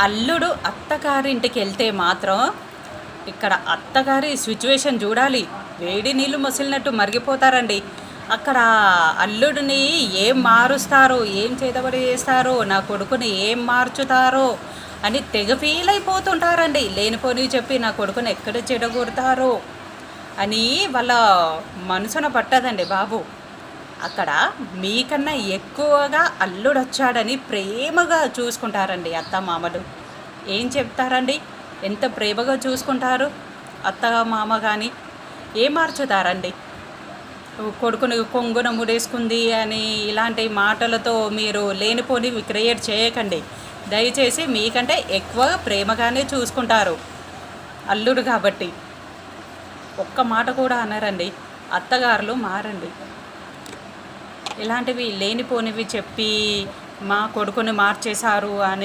అల్లుడు అత్తగారింటికి వెళ్తే మాత్రం ఇక్కడ అత్తగారి సిచ్యువేషన్ చూడాలి. వేడి నీళ్ళు మసిలినట్టు మరిగిపోతారండి. అక్కడ అల్లుడిని ఏం మారుస్తారో, ఏం చేతబడి చేస్తారో, నా కొడుకుని ఏం మార్చుతారో అని తెగ ఫీల్ అయిపోతుంటారండి. లేనిపోని చెప్పి నా కొడుకుని ఎక్కడ చెడగొడతారో అని వాళ్ళ మనసున పట్టదండి బాబు. అక్కడ మీకన్నా ఎక్కువగా అల్లుడు వచ్చాడని ప్రేమగా చూసుకుంటారండి అత్త మామలు. ఏం చెప్తారండి, ఎంత ప్రేమగా చూసుకుంటారు అత్త మామ. కానీ ఏం మార్చుతారండి? కొడుకుని కొంగున ముడేసుకుంది అని ఇలాంటి మాటలతో మీరు లేనిపోనివి క్రియేట్ చేయకండి దయచేసి. మీకంటే ఎక్కువ ప్రేమగానే చూసుకుంటారు అల్లుడు కాబట్టి. ఒక్క మాట కూడా అనరండి. అత్తగారులు మారండి. ఇలాంటివి లేనిపోనివి చెప్పి మా కొడుకుని మార్చేశారు అని